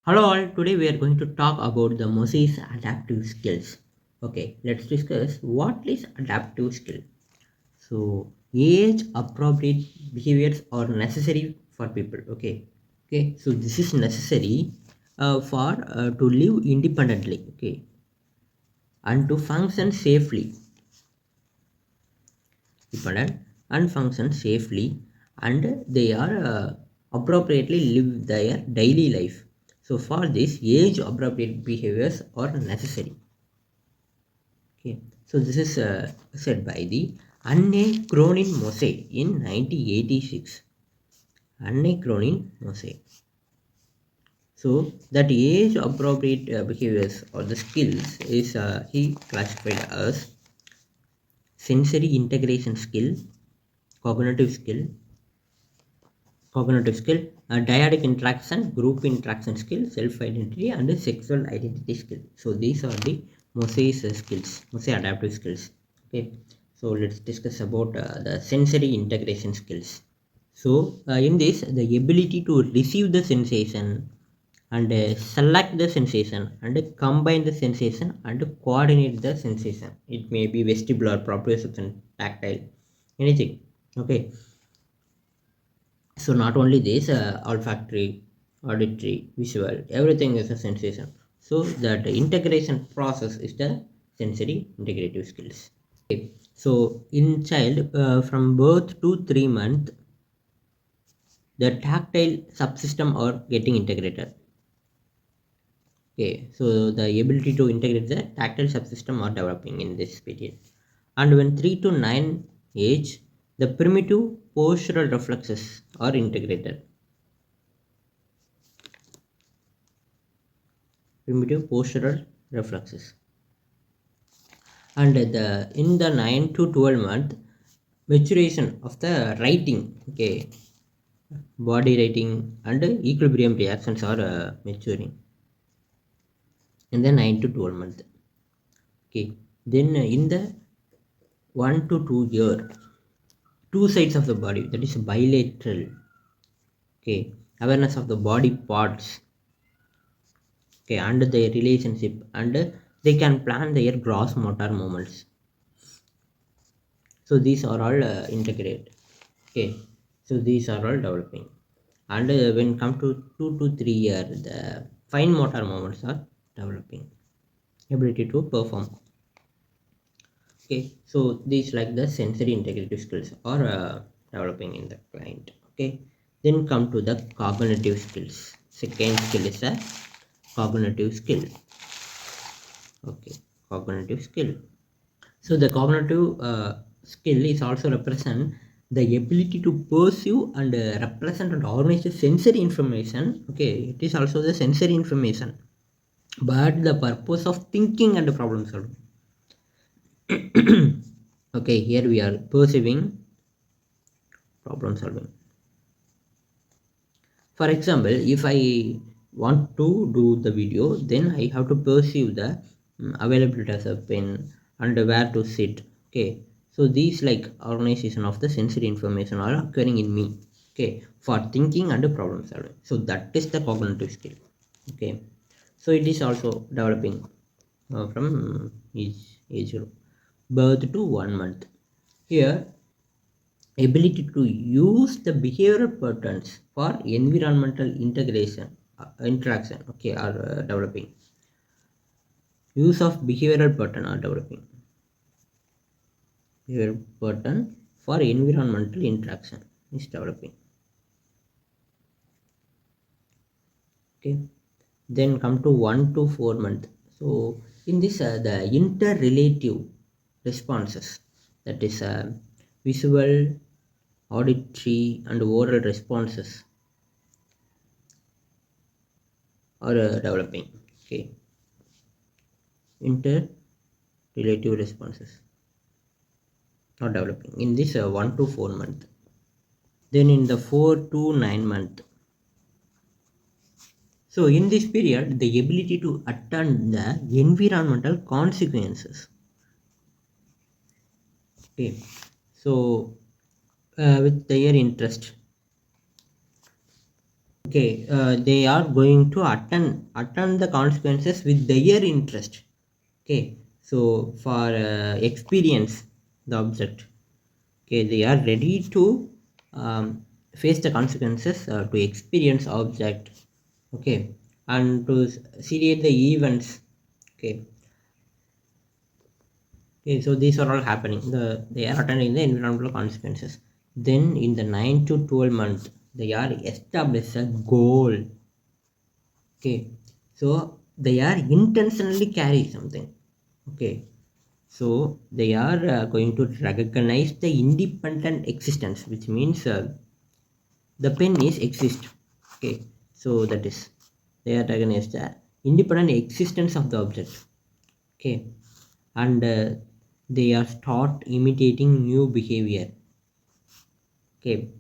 Hello all, today we are going to talk about the Mosey's adaptive skills. Okay, let's discuss what is adaptive skill. So, age appropriate behaviors are necessary for people. Okay, so this is necessary for to live independently. Okay, and to function safely, dependent and function safely, and they are appropriately live their daily life. So for this, age appropriate behaviors are necessary. Okay, so this is said by the Anne Cronin Mosey in 1986. Anne Cronin Mosey. So that age appropriate behaviors or the skills is he classified as sensory integration skill, cognitive skill, dyadic interaction, group interaction skill, self-identity, and sexual identity skill. So these are the Mosey's skills, Mosey adaptive skills. Okay, so let's discuss about the sensory integration skills. So in this, the ability to receive the sensation and select the sensation and combine the sensation and coordinate the sensation. It may be vestibular, proprioception, tactile, anything. Okay, so not only this, olfactory, auditory, visual, everything is a sensation. So that integration process is the sensory integrative skills. Okay. So in child from birth to 3 months, the tactile subsystem are getting integrated. Okay, so the ability to integrate the tactile subsystem are developing in this period. And when 3 to 9 age, the primitive postural reflexes are integrated. Primitive postural reflexes. And in the 9 to 12 month, maturation of the writing, okay, body writing and equilibrium reactions are maturing in the 9 to 12 month. Okay, then in the 1 to 2 year, two sides of the body, that is bilateral. Okay, awareness of the body parts. Okay, and their relationship, and they can plan their gross motor movements. So these are all integrated. Okay, so these are all developing. And when come to 2 to 3 year, the fine motor movements are developing, ability to perform. Okay, so these like the sensory integrative skills are developing in the client. Okay, then come to the cognitive skills. Second skill is a cognitive skill. Okay, cognitive skill. So the cognitive skill is also represent the ability to perceive and represent and organize the sensory information. Okay, it is also the sensory information, but the purpose of thinking and problem solving. Okay, here we are perceiving, problem solving. For example, if I want to do the video, then I have to perceive the availability of a pen and where to sit. Okay, so these like organization of the sensory information are occurring in me. Okay, for thinking and problem solving. So that is the cognitive skill. Okay, so it is also developing from age group, birth to 1 month. Here, ability to use the behavioral patterns for environmental integration interaction, okay, are developing. Use of behavioral pattern are developing. Behavioral pattern for environmental interaction is developing. Okay, then come to 1 to 4 month. So in this the interrelative responses, that is visual, auditory and oral responses are developing. Okay, interrelative responses are developing in this 1 to 4 month. Then in the 4 to 9 month, so in this period the ability to attend the environmental consequences. Okay, so with their interest, Okay, they are going to attend the consequences with their interest. Okay, so for experience the object. Okay, they are ready to face the consequences to experience object. Okay, and to seriate the events. Okay, okay, so these are all happening. They are attending the environmental consequences. Then in the 9 to 12 months, they are establish a goal. Okay, so they are intentionally carry something. Okay, so they are going to recognize the independent existence, which means the pen is exist. Okay, so that is they are recognize the independent existence of the object. Okay, and they are start imitating new behavior. Okay,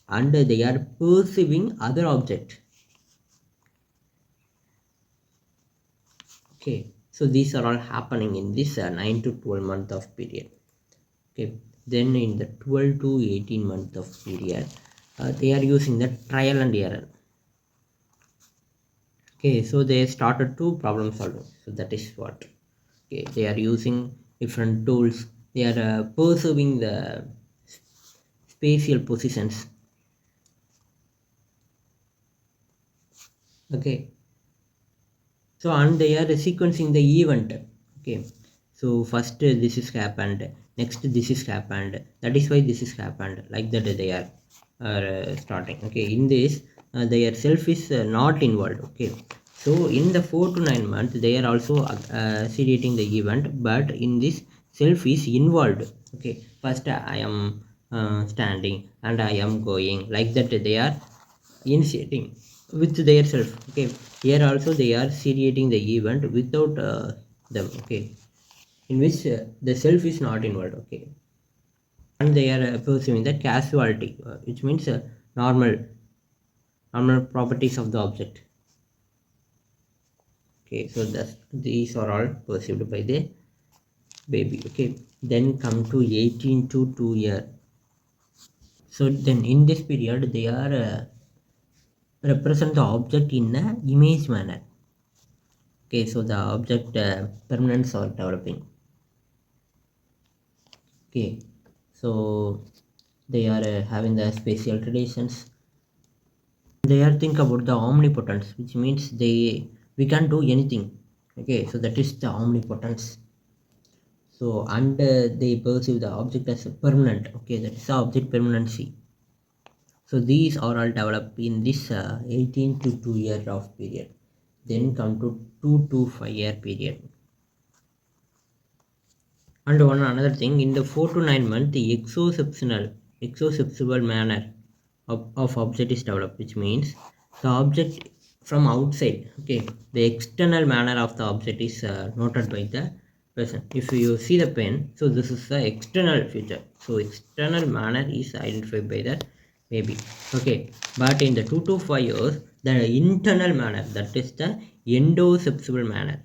and they are perceiving other object. Okay, so these are all happening in this 9 to 12 month of period. Okay, then in the 12 to 18 month of period, they are using the trial and error. Okay, so they started to problem solving, so that is what. Okay, they are using different tools. They are perceiving the spatial positions. Okay, so and they are sequencing the event. Okay, so first this is happened, next this is happened, that is why this is happened, like that they are starting. Okay, in this their self is not involved. Okay, so in the 4 to 9 months they are also seriating the event, but in this self is involved. Okay, first I am standing and I am going, like that they are initiating with their self. Okay, here also they are seriating the event without them. Okay, in which the self is not involved. Okay, and they are pursuing the casuality, which means normal properties of the object. Okay, so that's these are all perceived by the baby. Okay, then come to 18 to 2 year. So then in this period they are represent the object in a image manner. Okay, so the object permanents are developing. Okay, so they are having the spatial relations. They are think about the omnipotence, which means we can do anything. Okay, so that is the omnipotence. So and they perceive the object as a permanent. Okay, that is the object permanency. So these are all developed in this 18 to 2 year of period. Then come to 2 to 5 year period. And one another thing, in the 4 to 9 month, the exoceptual manner of object is developed, which means the object from outside. Okay, the external manner of the object is noted by the person. If you see the pen, so this is the external feature. So external manner is identified by the baby. Okay, but in the 2 to 5 years, the internal manner, that is the endoceptual manner.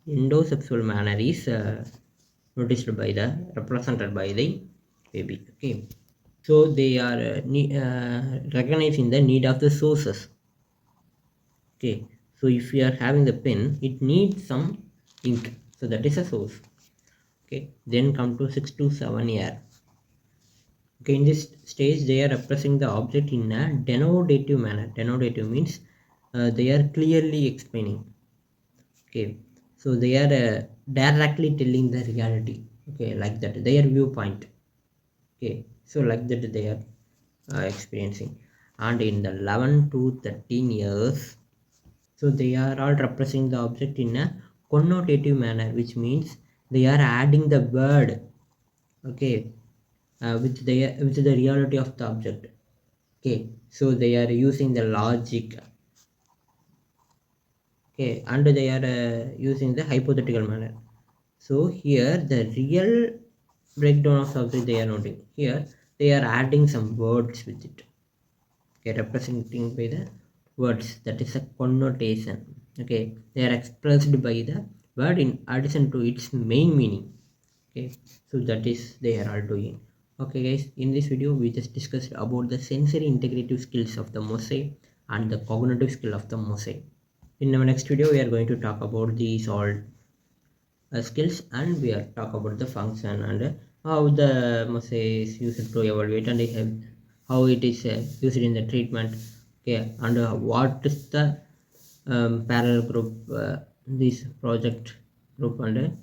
Endosexual manner is noticed by the represented by the baby. Okay, so they are recognizing the need of the sources. Okay, so if you are having the pen, it needs some ink, so that is a source. Okay, then come to 6 to 7 year. Okay, in this stage they are representing the object in a denotative manner. Denotative means they are clearly explaining. Okay, so they are directly telling the reality. Okay, like that their viewpoint. Okay, so like that they are experiencing. And in the 11 to 13 years, so they are all representing the object in a connotative manner, which means they are adding the word. Okay, with the reality of the object. Okay, so they are using the logic. Okay, and they are using the hypothetical manner. So here the real breakdown of subject they are noting. Here they are adding some words with it. Okay, representing by the words, that is a connotation. Okay, they are expressed by the word in addition to its main meaning. Okay, so that is they are all doing. Okay guys, in this video we just discussed about the sensory integrative skills of the Mosey and the cognitive skill of the Mosey. In our next video we are going to talk about these all skills, and we are talk about the function and how the Mosey is used to evaluate and how it is used in the treatment. Okay, and what is the parallel group, this project group, and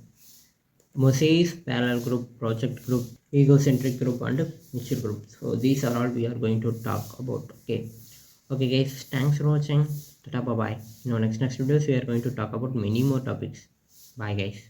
Mosey's parallel group, project group, egocentric group, and mixture group. So these are all we are going to talk about. Okay. Okay guys, thanks for watching. Tata, bye bye. In our next videos we are going to talk about many more topics. Bye guys.